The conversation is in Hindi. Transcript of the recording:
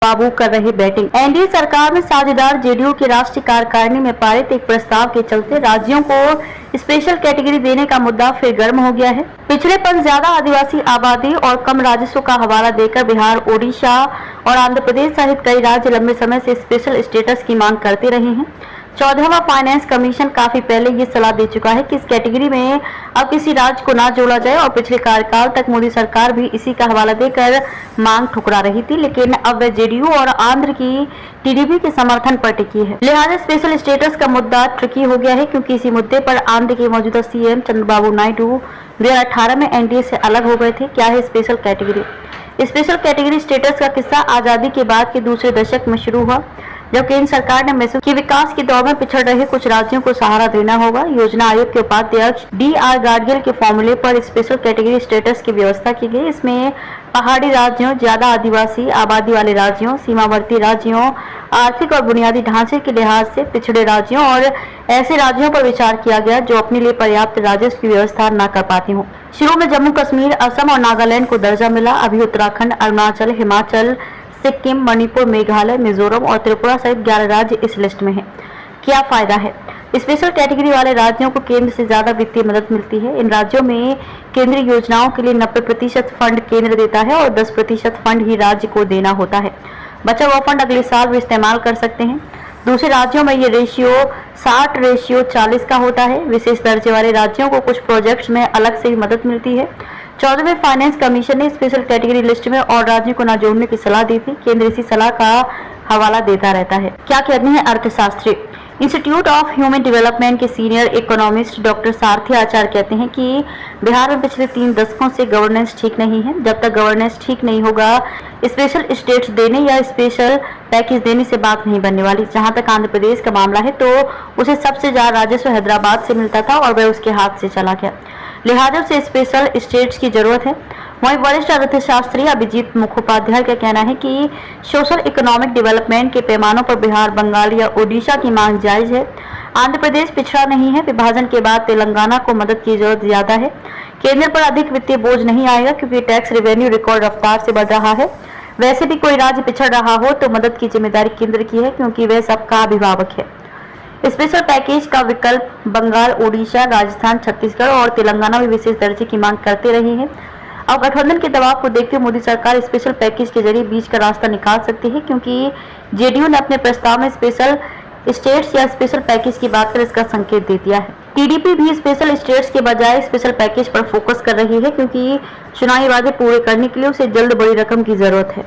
बाबू कर रहे बैटिंग। एनडीए सरकार में साझेदार जेडीयू की राष्ट्रीय कार्यकारिणी में पारित एक प्रस्ताव के चलते राज्यों को स्पेशल कैटेगरी देने का मुद्दा फिर गर्म हो गया है। पिछड़ेपन, ज्यादा आदिवासी आबादी और कम राजस्व का हवाला देकर बिहार, ओडिशा और आंध्र प्रदेश सहित कई राज्य लंबे समय से स्पेशल स्टेटस की मांग करते रहे हैं। 14वां फाइनेंस कमीशन काफी पहले ये सलाह दे चुका है कि इस कैटेगरी में अब किसी राज्य को ना जोड़ा जाए और पिछले कार्यकाल तक मोदी सरकार भी इसी का हवाला देकर मांग ठुकरा रही थी, लेकिन अब वह जेडीयू और आंध्र की टीडीपी के समर्थन पर टिकी है। लिहाजा स्पेशल स्टेटस का मुद्दा ट्रिकी हो गया है, क्योंकि इसी मुद्दे पर आंध्र के मौजूदा सीएम चंद्रबाबू नायडू 2018 में एनडीए से अलग हो गए थे। क्या है special category? Special category status का किस्सा आजादी के बाद के दूसरे दशक में शुरू हुआ, जब केंद्र सरकार ने महसूस कि विकास के दौर में पिछड़ रहे कुछ राज्यों को सहारा देना होगा। योजना आयोग के उपाध्यक्ष डी.आर. गाडगिल के फॉर्मूले पर स्पेशल कैटेगरी स्टेटस की व्यवस्था की गई। इसमें पहाड़ी राज्यों, ज्यादा आदिवासी आबादी वाले राज्यों, सीमावर्ती राज्यों, आर्थिक और बुनियादी ढांचे के लिहाज से पिछड़े राज्यों और ऐसे राज्यों पर विचार किया गया जो अपने लिए पर्याप्त राजस्व की व्यवस्था न कर पाती हों। शुरू में जम्मू कश्मीर, असम और नागालैंड को दर्जा मिला। अभी उत्तराखंड, अरुणाचल, हिमाचल, सिक्किम, मणिपुर, मेघालय, मिजोरम और त्रिपुरा सहित 11 राज्य इस लिस्ट में हैं। क्या फायदा है? स्पेशल कैटेगरी वाले राज्यों को केंद्र से ज्यादा वित्तीय मदद मिलती है। इन राज्यों में केंद्रीय योजनाओं के लिए 90% फंड केंद्र देता है और 10% फंड ही राज्य को देना होता है। बचा हुआ फंड अगले साल भी इस्तेमाल कर सकते हैं। दूसरे राज्यों में ये रेशियो 60:40 का होता है। विशेष दर्जे वाले राज्यों को कुछ प्रोजेक्ट्स में अलग से भी मदद मिलती है। 14वें फाइनेंस कमीशन ने स्पेशल कैटेगरी लिस्ट में और राज्यों को न जोड़ने की सलाह दी थी। केंद्र इसी सलाह का हवाला देता रहता है। क्या कहते हैं अर्थशास्त्री? इंस्टीट्यूट ऑफ ह्यूमन डेवलपमेंट के सीनियर इकोनॉमिस्ट डॉक्टर सारथी आचार्य कहते हैं कि बिहार में पिछले 3 दशकों से गवर्नेंस ठीक नहीं है। जब तक गवर्नेंस ठीक नहीं होगा, स्पेशल स्टेट्स देने या स्पेशल पैकेज देने से बात नहीं बनने वाली। जहां तक आंध्र प्रदेश का मामला है तो उसे सबसे ज्यादा राजस्व हैदराबाद से मिलता था और वह उसके हाथ से चला गया, लिहाजा से स्पेशल स्टेट्स की जरूरत है। वहीं वरिष्ठ अर्थशास्त्री अभिजीत मुखोपाध्याय का कहना है कि सोशल इकोनॉमिक डेवलपमेंट के पैमानों पर बिहार, बंगाल या ओडिशा की मांग जायज है। आंध्र प्रदेश पिछड़ा नहीं है। विभाजन के बाद तेलंगाना को मदद की जरूरत ज्यादा है। केंद्र पर अधिक वित्तीय बोझ नहीं आएगा, क्योंकि टैक्स रेवेन्यू रिकॉर्ड रफ्तार से बढ़ रहा है। वैसे भी कोई राज्य पिछड़ रहा हो तो मदद की जिम्मेदारी केंद्र की है, क्योंकि वह सबका अभिभावक है। स्पेशल पैकेज का विकल्प बंगाल, ओडिशा, राजस्थान, छत्तीसगढ़ और तेलंगाना में विशेष दर्जे की मांग करते रहे हैं। अब गठबंधन के दबाव को देखते हुए मोदी सरकार स्पेशल पैकेज के जरिए बीच का रास्ता निकाल सकती है, क्योंकि जेडीयू ने अपने प्रस्ताव में स्पेशल स्टेट्स या स्पेशल पैकेज की बात कर इसका संकेत दे दिया है। टीडीपी भी स्पेशल स्टेट्स के बजाय स्पेशल पैकेज पर फोकस कर रही है, क्योंकि चुनावी वादे पूरे करने के लिए उसे जल्द बड़ी रकम की जरूरत है।